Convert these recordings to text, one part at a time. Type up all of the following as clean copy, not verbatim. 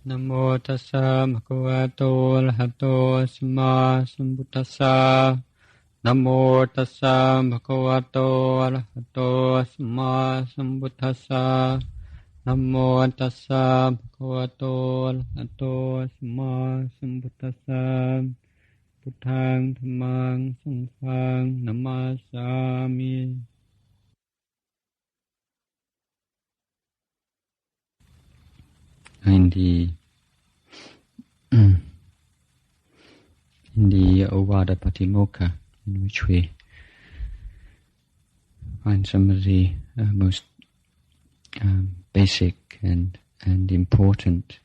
นะโมตัสสะภะคะวะโตอะระหะโตสัมมาสัมพุทธัสสะนะโมตัสสะภะคะวะโตอะระหะโตสัมมาสัมพุทธัสสะนะโมตัสสะภะคะวะโตอะระหะโตสัมมาสัมพุทธัสสะพุทธังธัมมังสังฆังนะมาสามิ In the Ovada Patimokkha, in which we find some of the most basic and important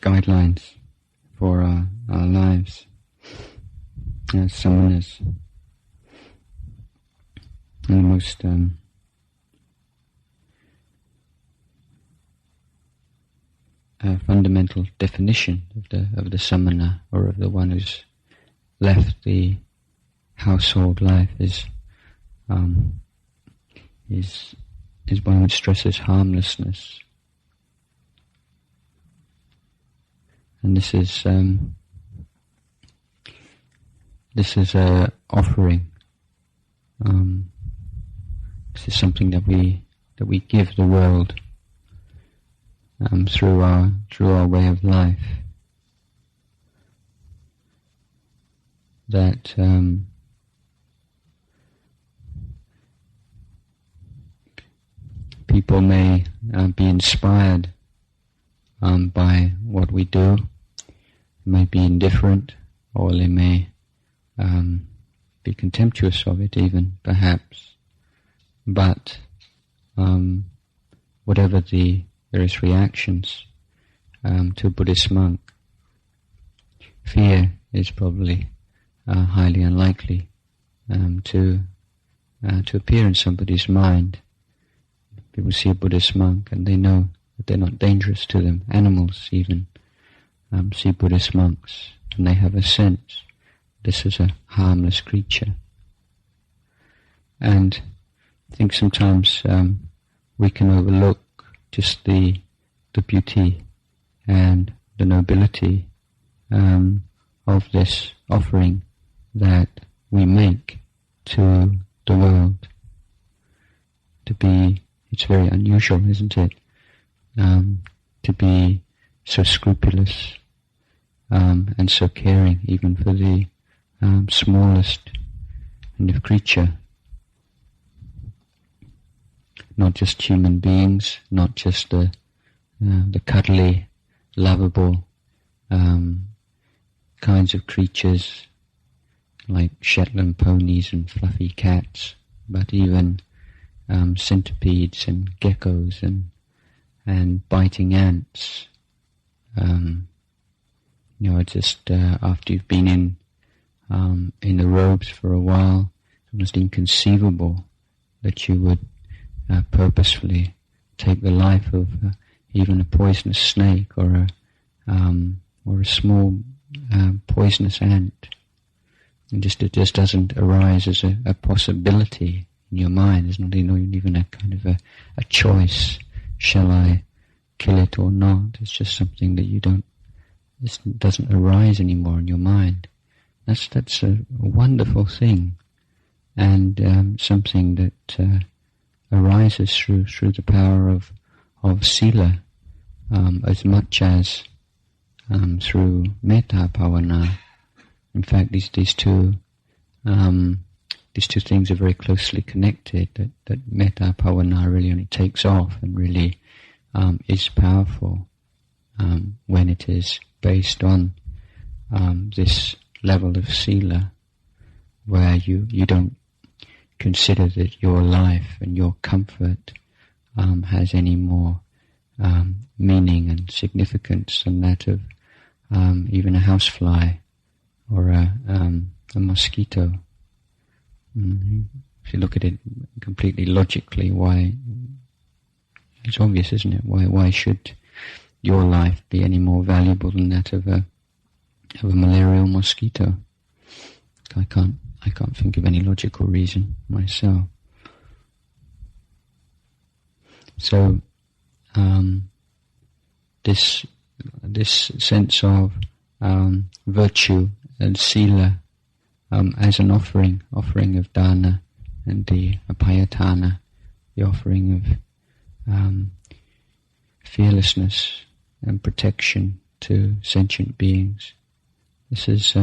guidelines for our lives as samanas, and the most fundamental definition of the samana, or of the one who's left the household life, is one which stresses harmlessness, and this is a offering. This is something that we give the world. Through our way of life, that people may be inspired by what we do, may be indifferent, or they may be contemptuous of it even, perhaps. But whatever the various reactions to a Buddhist monk, fear is probably highly unlikely to appear in somebody's mind. People see a Buddhist monk and they know that they're not dangerous to them. Animals even see Buddhist monks and they have a sense this is a harmless creature. And I think sometimes we can overlook just the beauty and the nobility of this offering that we make to the world. It's very unusual, isn't it? To be so scrupulous and so caring, even for the smallest kind of creature. Not just human beings, not just the cuddly, lovable kinds of creatures like Shetland ponies and fluffy cats, but even centipedes and geckos and biting ants. Just after you've been in the robes for a while, it's almost inconceivable that you would purposefully take the life of even a poisonous snake or a small poisonous ant. It just doesn't arise as a possibility in your mind. There's not even a kind of a choice. Shall I kill it or not? It's just something that this doesn't arise anymore in your mind. That's a wonderful thing, and something that arises through the power of Sila, as much as through metta bhavana. In fact, these two things are very closely connected. That metta bhavana really only takes off and really is powerful when it is based on this level of Sila, where you don't consider that your life and your comfort has any more meaning and significance than that of even a housefly or a mosquito. If you look at it completely logically, why? It's obvious, isn't it? Why should your life be any more valuable than that of a malarial mosquito? I can't think of any logical reason myself. So this sense of virtue and sila as an offering of dana, and the apayatana, the offering of fearlessness and protection to sentient beings. This is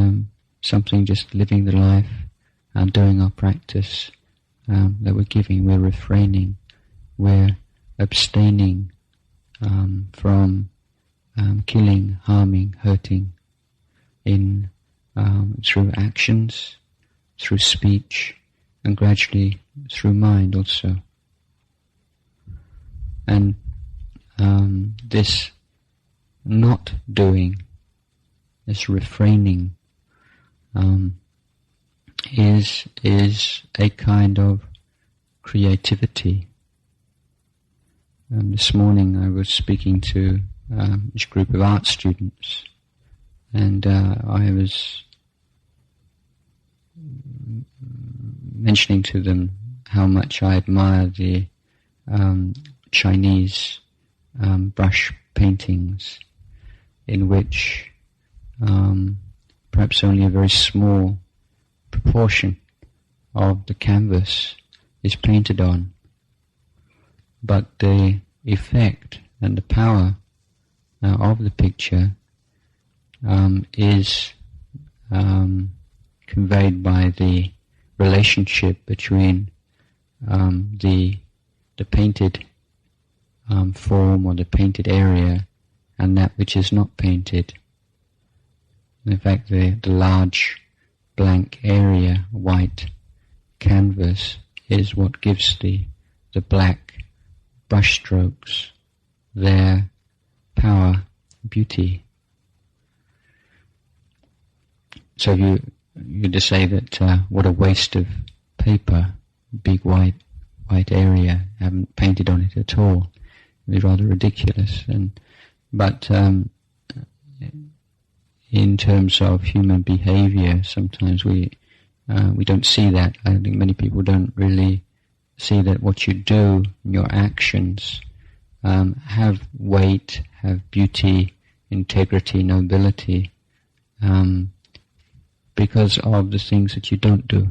something, just living the life, doing our practice that we're giving, we're refraining, we're abstaining from killing, harming, hurting in through actions, through speech, and gradually through mind also. And this not doing, this refraining, is a kind of creativity. This morning I was speaking to this group of art students, and I was mentioning to them how much I admire the Chinese brush paintings, in which perhaps only a very small proportion of the canvas is painted on, but the effect and the power of the picture is conveyed by the relationship between the painted form or the painted area and that which is not painted. In fact, the large blank area, white canvas, is what gives the black brush strokes their power, beauty. So you just say that what a waste of paper, big white area, haven't painted on it at all. It was rather ridiculous. But in terms of human behavior, sometimes we don't see that. I think many people don't really see that what you do, your actions, have weight, have beauty, integrity, nobility, because of the things that you don't do.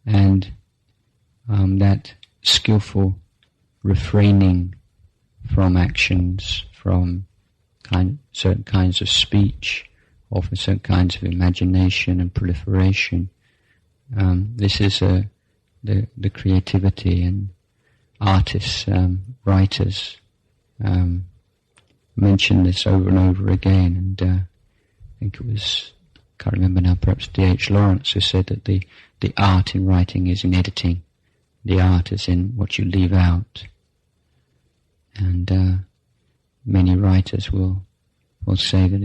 And that skillful refraining from actions, from certain kinds of speech, or from certain kinds of imagination and proliferation. This is the creativity, and artists, writers mention this over and over again. And I think it was, can't remember now, perhaps D.H. Lawrence, who said that the art in writing is in editing. The art is in what you leave out. And many writers will say that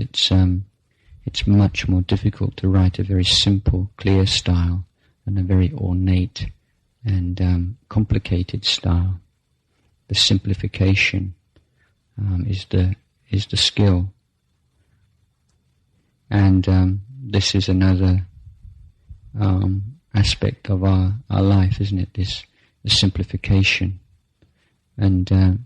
it's much more difficult to write a very simple, clear style than a very ornate and complicated style. The simplification is the skill. And this is another aspect of our life, isn't it? This simplification, and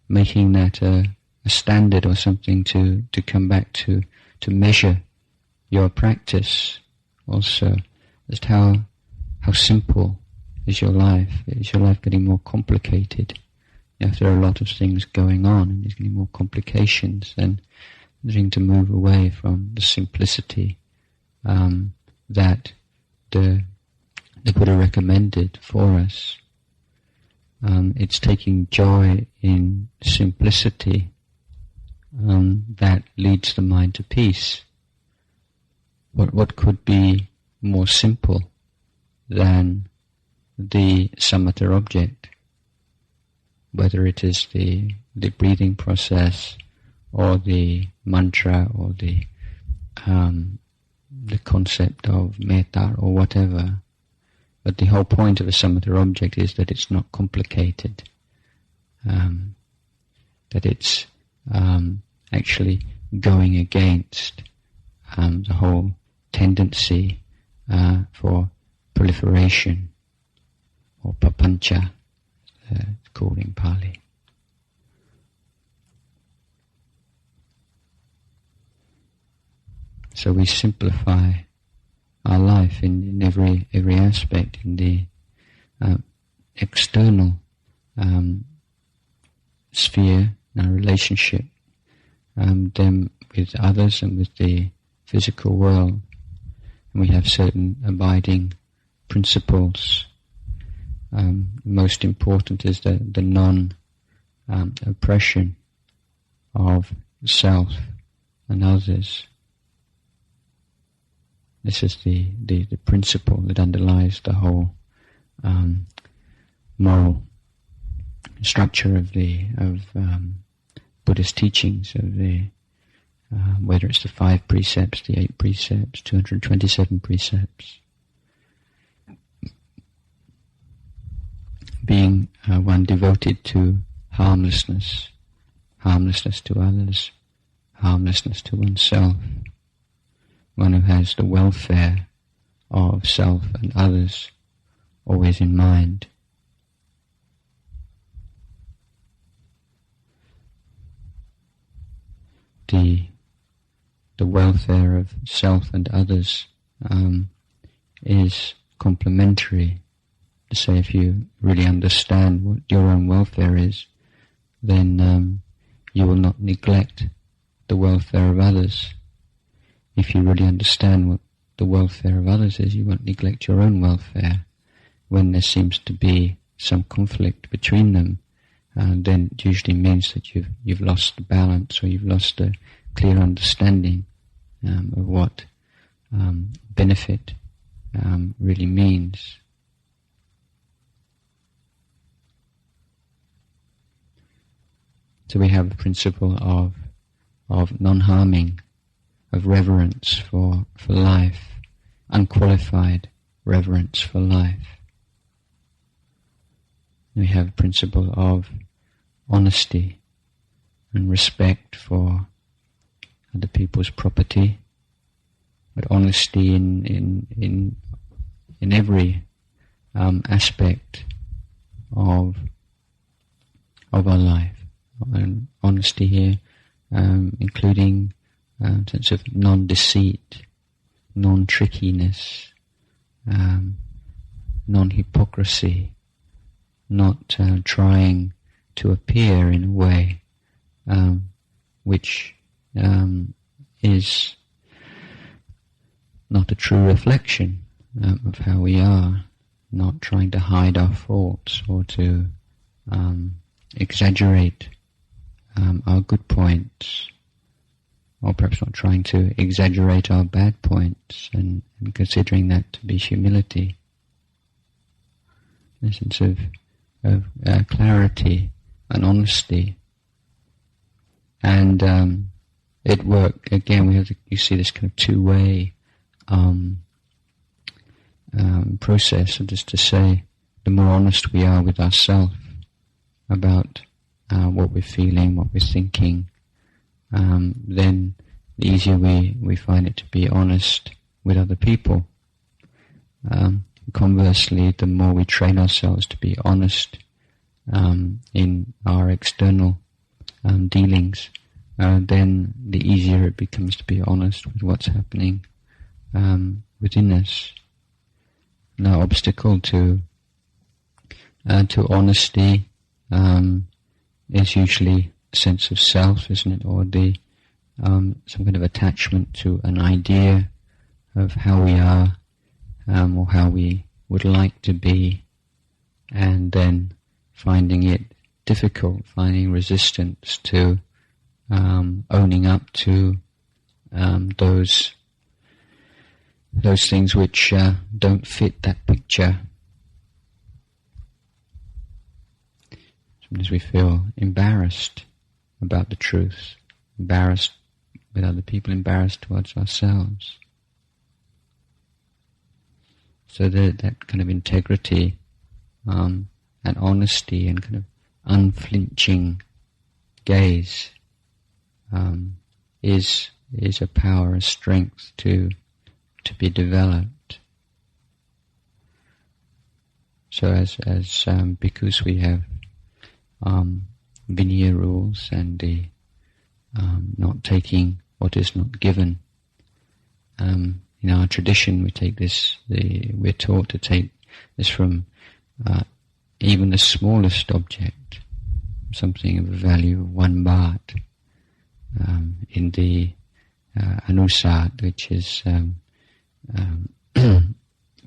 making that a standard or something to come back to measure your practice also. Just how simple is your life? Is your life getting more complicated? If there are a lot of things going on and there's getting more complications, then needing to move away from the simplicity that the Buddha recommended for us. It's taking joy in simplicity that leads the mind to peace. What could be more simple than the samatha object? Whether it is the breathing process, or the mantra, or the concept of metta, or whatever. But the whole point of a samatha object is that it's not complicated, that it's actually going against the whole tendency for proliferation, or papancha, called in Pali. So we simplify our life in every aspect, in the external sphere, our relationship, then with others and with the physical world. And we have certain abiding principles. Most important is the non-oppression of self and others. This is the principle that underlies the whole moral structure of Buddhist teachings, of whether it's the 5 precepts, the 8 precepts, 227 precepts. Being one devoted to harmlessness to others, harmlessness to oneself, one who has the welfare of self and others always in mind. The welfare of self and others is complementary. To say, if you really understand what your own welfare is, then you will not neglect the welfare of others. If you really understand what the welfare of others is, you won't neglect your own welfare. When there seems to be some conflict between them, then it usually means that you've lost the balance, or you've lost a clear understanding of what benefit really means. So we have a principle of non-harming, of reverence for life, unqualified reverence for life. We have a principle of honesty and respect for other people's property, but honesty in every aspect of our life. And honesty here, including sense of non-deceit, non-trickiness, non-hypocrisy, not trying to appear in a way which is not a true reflection of how we are, not trying to hide our faults or to exaggerate our good points, or perhaps not trying to exaggerate our bad points and considering that to be humility. A sense of clarity and honesty. And at work, again, you see this kind of two-way process, so just to say, the more honest we are with ourselves about what we're feeling, what we're thinking, then the easier we find it to be honest with other people. Conversely, the more we train ourselves to be honest in our external dealings, then the easier it becomes to be honest with what's happening within us. No obstacle to honesty is usually a sense of self, isn't it, or some kind of attachment to an idea of how we are, or how we would like to be, and then finding it difficult, finding resistance to owning up to those things which don't fit that picture. Sometimes we feel embarrassed about the truth, embarrassed with other people, embarrassed towards ourselves. So that kind of integrity and honesty and kind of unflinching gaze is a power, a strength to be developed. So as bhikkhus we have Vinaya rules and the not taking what is not given, in our tradition, we take this. We're taught to take this from even the smallest object, something of a value of 1 baht, in the anusat, which is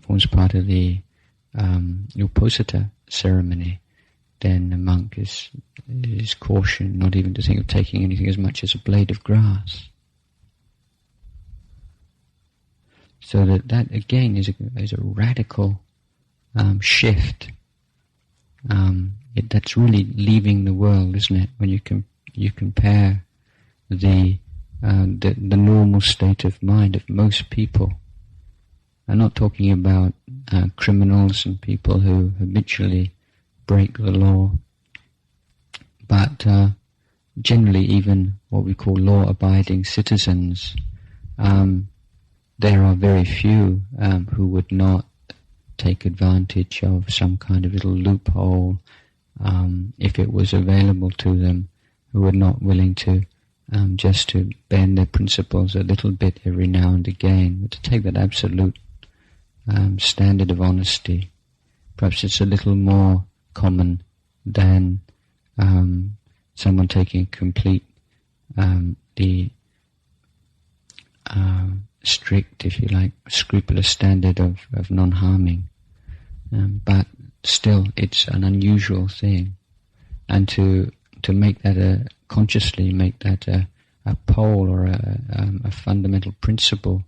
forms part of the uposatha ceremony. Then the monk is cautioned not even to think of taking anything as much as a blade of grass. So that again is a radical shift. That's really leaving the world, isn't it? When you compare the normal state of mind of most people. I'm not talking about criminals and people who habitually break the law, but generally even what we call law-abiding citizens. There are very few who would not take advantage of some kind of little loophole if it was available to them, who are not willing to just to bend their principles a little bit every now and again, but to take that absolute standard of honesty. Perhaps it's a little more common than someone taking a complete strict, if you like, scrupulous standard of non-harming. But still, it's an unusual thing. And to make that consciously make that a pole or a fundamental principle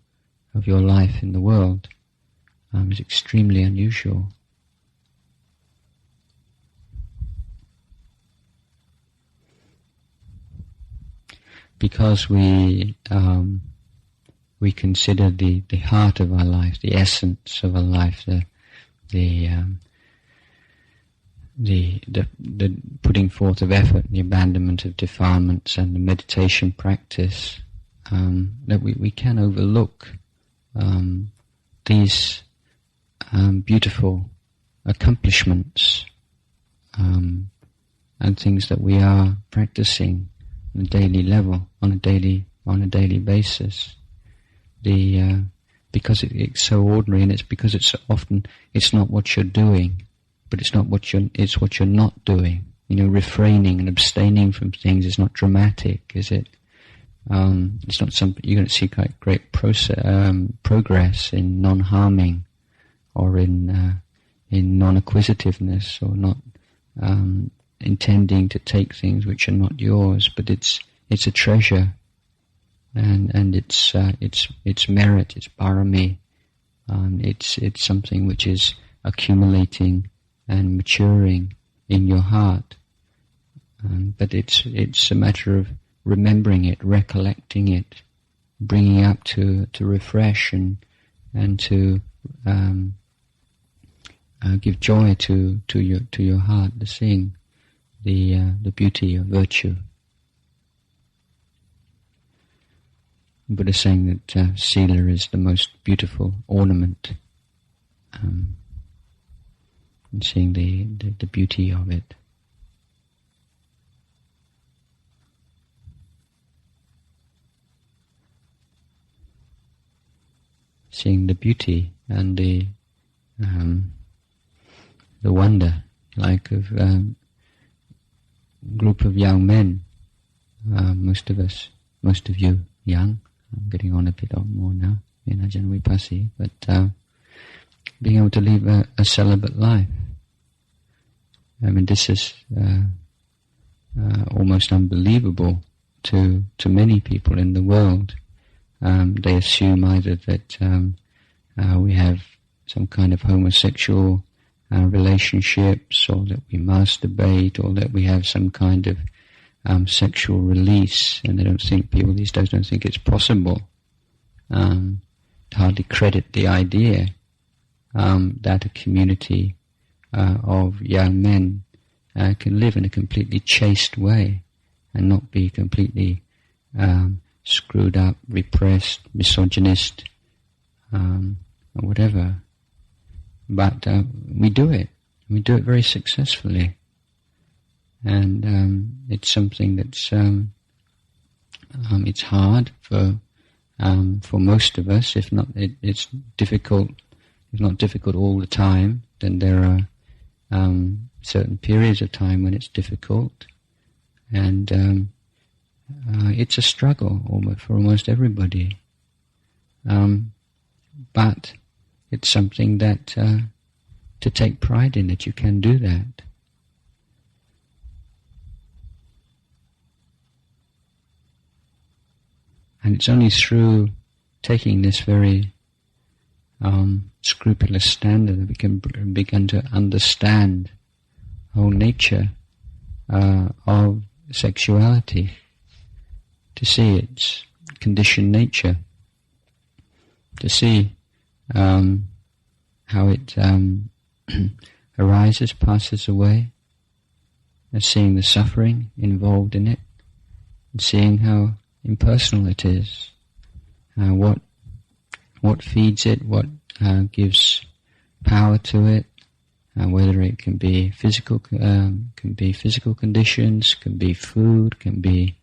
of your life in the world is extremely unusual. Because we consider the heart of our life, the essence of our life, the putting forth of effort, the abandonment of defilements, and the meditation practice, that we can overlook these beautiful accomplishments and things that we are practicing on a daily level, on a daily basis. Because it's so ordinary, and it's because it's not what you're doing, but it's what you're not doing. Refraining and abstaining from things is not dramatic, is it? It's not something you're going to see quite great progress in non-harming, or in non-acquisitiveness, or not intending to take things which are not yours. But it's a treasure, and it's merit, it's parami. It's something which is accumulating and maturing in your heart. But it's a matter of remembering it, recollecting it, bringing up to refresh and to give joy to your heart, to seeing the beauty of virtue. The Buddha is saying that Sila is the most beautiful ornament, and seeing the beauty of it. Seeing the beauty and the wonder, like of group of young men, most of you young. I'm getting on a bit more now in Ajahn Vipassana, but being able to live a celibate life. I mean, this is almost unbelievable to many people in the world. They assume either that we have some kind of homosexual relationships, or that we masturbate, or that we have some kind of sexual release, and people these days don't think it's possible. Hardly credit the idea that a community of young men can live in a completely chaste way and not be completely screwed up, repressed, misogynist, or whatever. But we do it. We do it very successfully. And it's something that's it's hard for for most of us. If not, it's difficult. If not difficult all the time, then there are certain periods of time when it's difficult, and it's a struggle for almost everybody. But it's something that to take pride in, that you can do that. And it's only through taking this very scrupulous standard that we can begin to understand the whole nature of sexuality, to see its conditioned nature, to see how it arises, passes away, and seeing the suffering involved in it, and seeing how impersonal it is, what feeds it, what gives power to it, whether it can be physical conditions, can be food, can be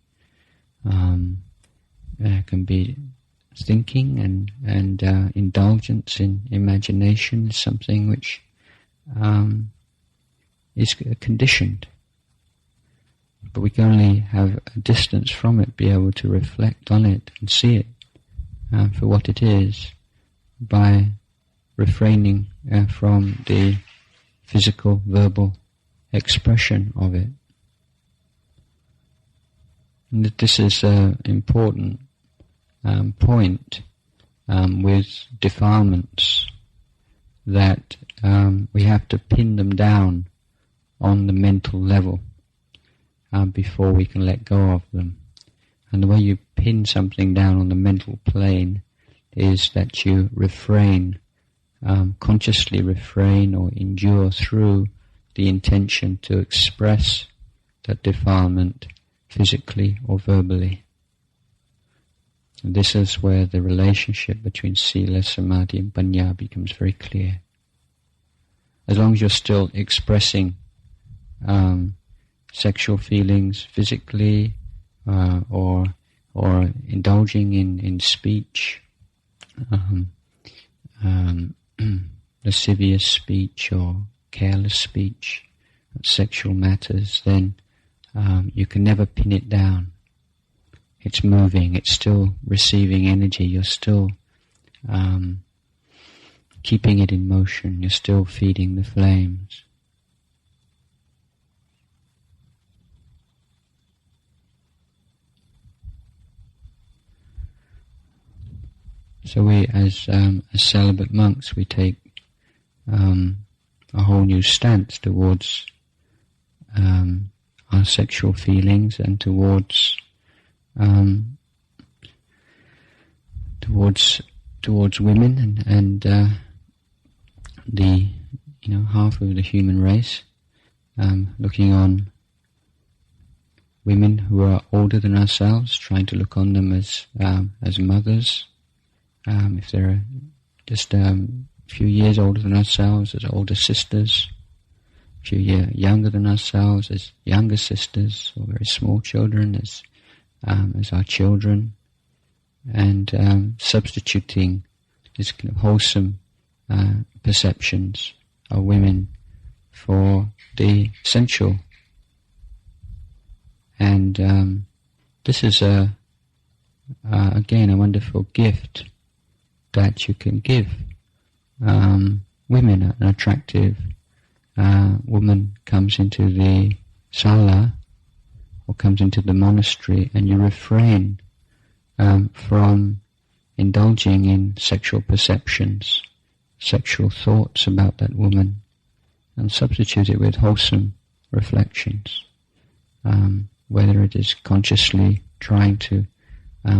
thinking and indulgence in imagination is something which is conditioned. But we can only have a distance from it, be able to reflect on it and see it for what it is by refraining from the physical, verbal expression of it. And that this is an important point with defilements, that we have to pin them down on the mental level before we can let go of them. And the way you pin something down on the mental plane is that you refrain, consciously refrain or endure through the intention to express that defilement physically or verbally. And this is where the relationship between Sila, Samadhi and Panya becomes very clear. As long as you're still expressing sexual feelings physically, or indulging in speech, lascivious speech or careless speech, sexual matters, then you can never pin it down. It's moving, it's still receiving energy, you're still keeping it in motion, you're still feeding the flames. So we, as celibate monks, we take a whole new stance towards our sexual feelings and towards women and the half of the human race, looking on women who are older than ourselves, trying to look on them as mothers. If they're just a few years older than ourselves, as older sisters, a few years younger than ourselves, as younger sisters, or very small children as our children, and substituting these kind of wholesome perceptions of women for the sensual. And this is again a wonderful gift that you can give women. An attractive woman comes into the sala or comes into the monastery, and you refrain from indulging in sexual perceptions, sexual thoughts about that woman, and substitute it with wholesome reflections, whether it is consciously trying to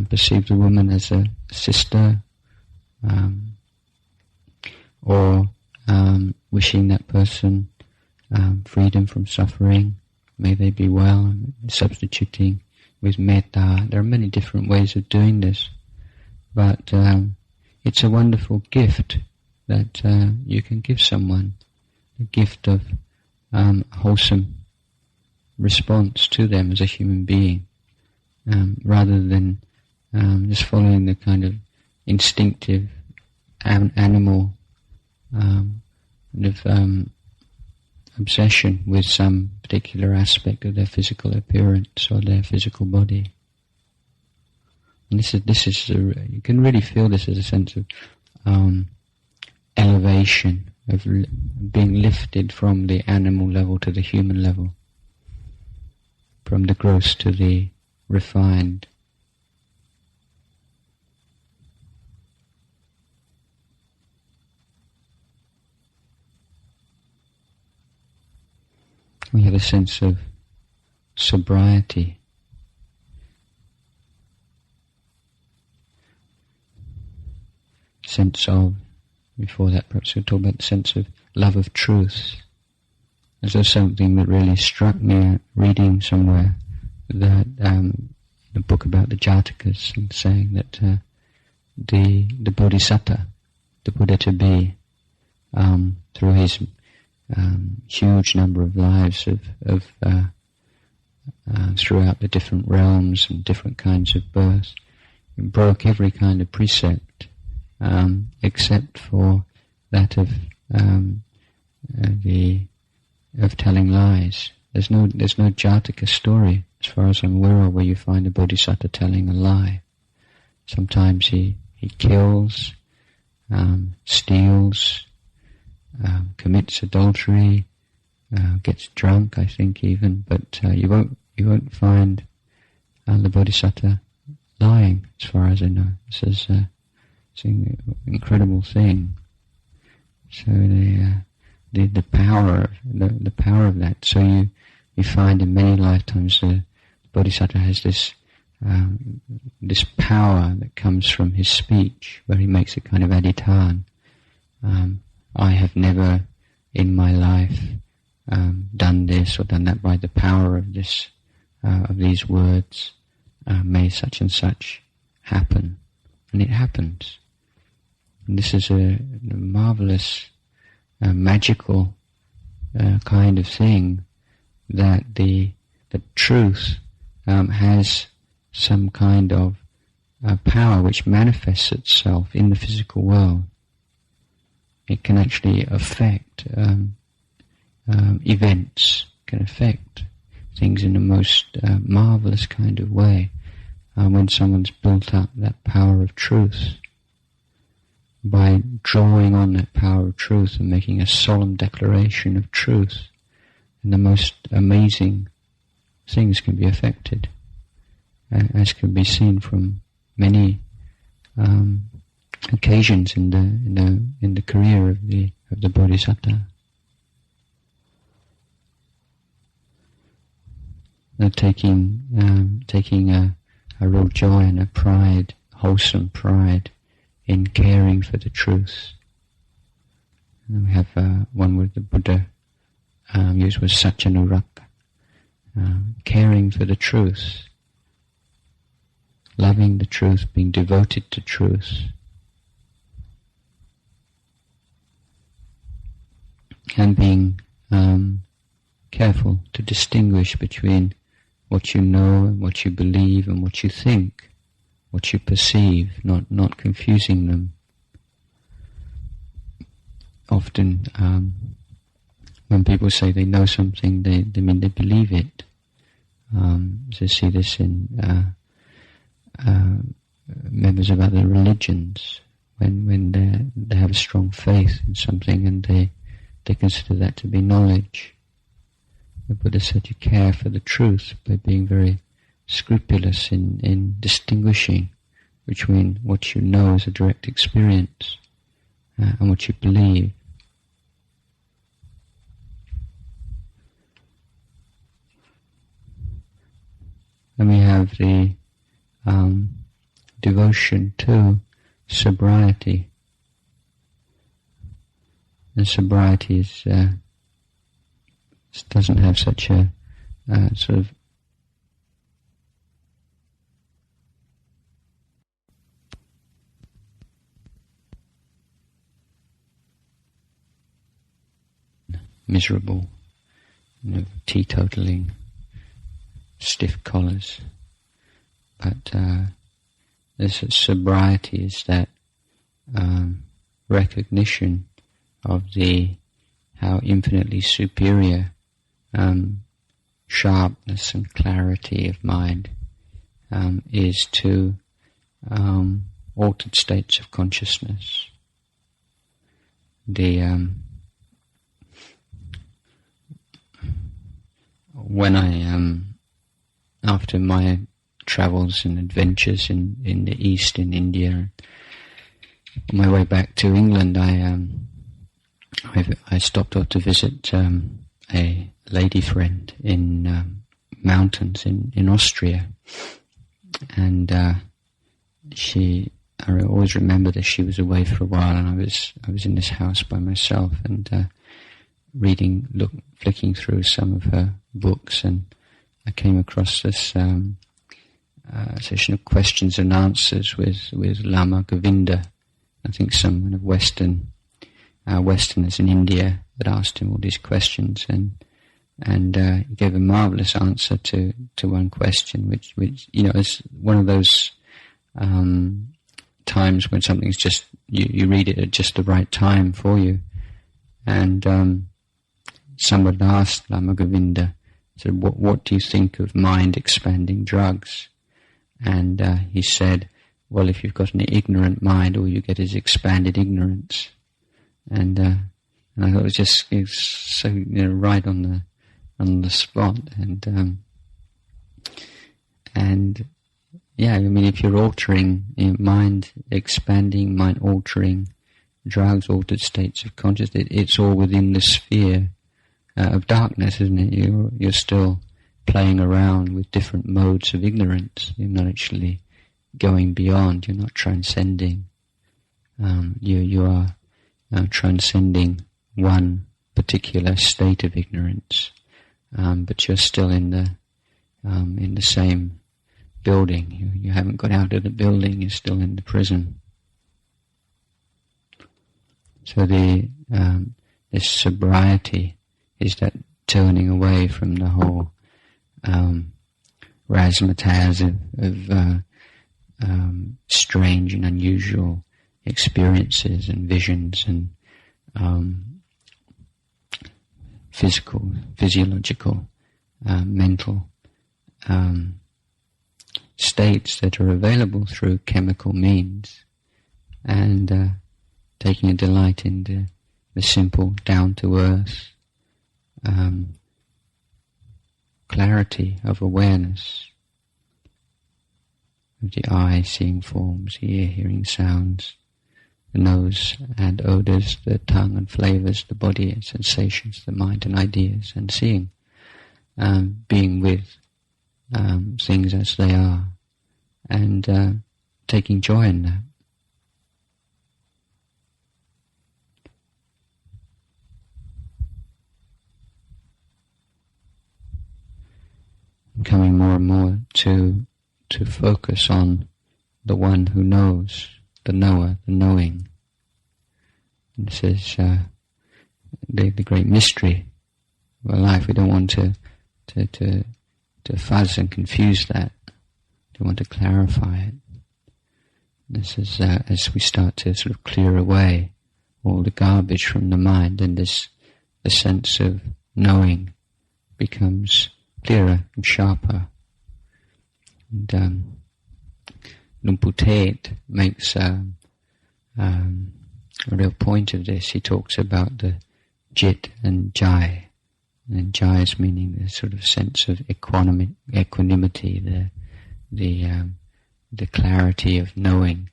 perceive the woman as a sister, or wishing that person freedom from suffering, may they be well, substituting with metta. There are many different ways of doing this, but it's a wonderful gift that you can give someone, the gift of wholesome response to them as a human being, rather than just following the kind of instinctive animal obsession with some particular aspect of their physical appearance or their physical body. And this is you can really feel this as a sense of elevation, of being lifted from the animal level to the human level, from the gross to the refined. We have a sense of sobriety. Sense of, before that perhaps we'll talk about the sense of love of truth. This was something that really struck me reading somewhere, that the book about the Jatakas, and saying that the Bodhisattva, the Buddha to be, through his huge number of lives of throughout the different realms and different kinds of births, broke every kind of precept except for that of telling lies. There's no Jataka story, as far as I'm aware of, where you find a bodhisattva telling a lie. Sometimes he kills, steals, commits adultery, gets drunk, I think even, but you won't find the bodhisattva lying, as far as I know. This is it's an incredible thing. So the power of that. So you find in many lifetimes the bodhisattva has this power that comes from his speech, where he makes a kind of adhitān. I have never in my life done this or done that. By the power of this, of these words, may such and such happen, and it happens. And this is a marvelous, magical kind of thing, that the truth has some kind of power which manifests itself in the physical world. It can actually affect events, can affect things in the most marvelous kind of way when someone's built up that power of truth. By drawing on that power of truth and making a solemn declaration of truth, and the most amazing things can be affected, as can be seen from many occasions in the career of the bodhisattva. Taking a real joy and a pride, wholesome pride, in caring for the truth. And we have one word the Buddha used was satyanuraka, caring for the truth, loving the truth, being devoted to truth. And being careful to distinguish between what you know and what you believe and what you think, what you perceive, not confusing them. Often, when people say they know something, they mean they believe it. So you see this in members of other religions, when they have a strong faith in something and they consider that to be knowledge. The Buddha said you care for the truth by being very scrupulous in distinguishing between what you know as a direct experience and what you believe. And we have the devotion to sobriety. And sobriety doesn't have such a sort of miserable, teetotaling, stiff collars, but this sobriety is that recognition of how infinitely superior sharpness and clarity of mind is to altered states of consciousness. When I after my travels and adventures in the East, in India, on my way back to England, I stopped off to visit a lady friend in mountains in Austria, and I always remember that she was away for a while, and I was in this house by myself, and flicking through some of her books, and I came across this session of questions and answers with Lama Govinda. I think some kind of Westerners in India had asked him all these questions, and he gave a marvelous answer to one question, which is one of those times when something's just you read it at just the right time for you. And someone asked Lama Govinda, said, "What do you think of mind-expanding drugs?" And he said, "Well, if you've got an ignorant mind, all you get is expanded ignorance." And I thought it was so right on the spot. And yeah, I mean, if you're altering mind expanding, mind altering drugs, altered states of consciousness, it's all within the sphere of darkness, isn't it? You're still playing around with different modes of ignorance. You're not actually going beyond. You're not transcending. You are transcending one particular state of ignorance, but you're still in the same building. You haven't got out of the building. You're still in the prison. So this sobriety is that turning away from the whole razzmatazz of strange and unusual experiences and visions and physiological, mental states that are available through chemical means, and taking a delight in the simple, down-to-earth clarity of awareness, of the eye seeing forms, the ear hearing sounds, the nose and odours, the tongue and flavours, the body and sensations, the mind and ideas, and seeing, being with things as they are, and taking joy in that. Coming more and more to focus on the one who knows, the knower, the knowing. And this is the great mystery of our life. We don't want to fuzz and confuse that. We want to clarify it. This is as we start to sort of clear away all the garbage from the mind, and the sense of knowing becomes clearer and sharper. And Lumputet makes a real point of this. He talks about the jit and jai, and jai is meaning the sort of sense of equanimity, the clarity of knowing,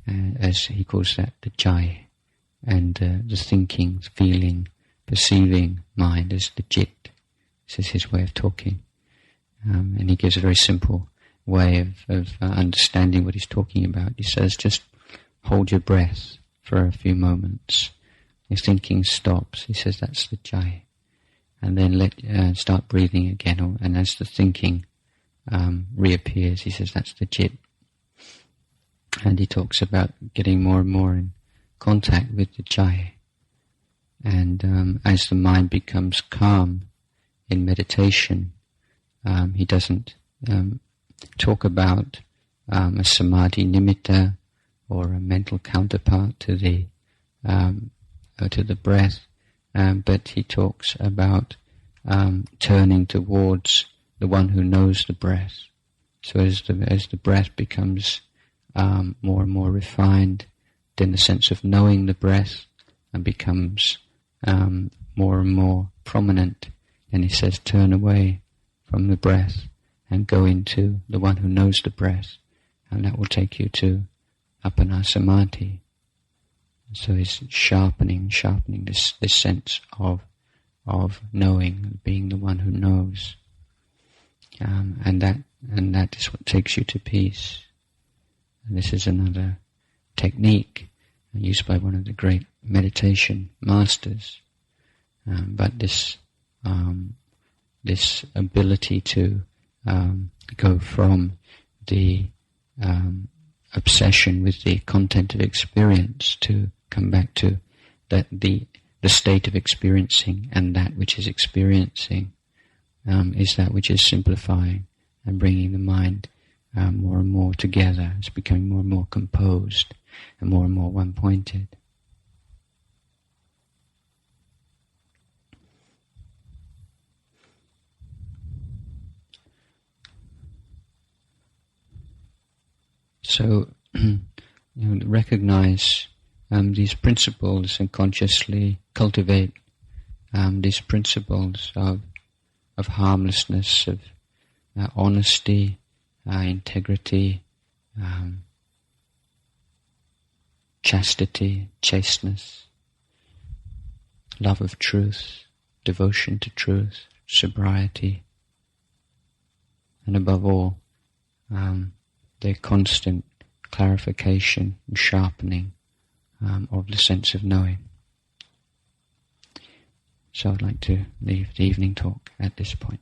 as he calls that, the jai, and the thinking, feeling, perceiving mind as the jit. This is his way of talking, and he gives a very simple way of understanding what he's talking about. He says, just hold your breath for a few moments. Your thinking stops. He says that's the jai, and then start breathing again. And as the thinking reappears, he says that's the jit. And he talks about getting more and more in contact with the jai, and as the mind becomes calm in meditation, he doesn't talk about a samadhi nimitta or a mental counterpart to the breath, but he talks about turning towards the one who knows the breath. So as the breath becomes more and more refined, then the sense of knowing the breath becomes more and more prominent. And he says, turn away from the breath and go into the one who knows the breath, and that will take you to appana samadhi. So he's sharpening this sense of knowing, being the one who knows, and that is what takes you to peace. And this is another technique used by one of the great meditation masters. But this ability to go from the obsession with the content of experience to come back to that the state of experiencing, and that which is experiencing is that which is simplifying and bringing the mind more and more together. It's becoming more and more composed and more one-pointed. So, recognize these principles and consciously cultivate these principles of harmlessness, of honesty, integrity, chastity, chasteness, love of truth, devotion to truth, sobriety, and above all, the constant clarification and sharpening of the sense of knowing. So I'd like to leave the evening talk at this point.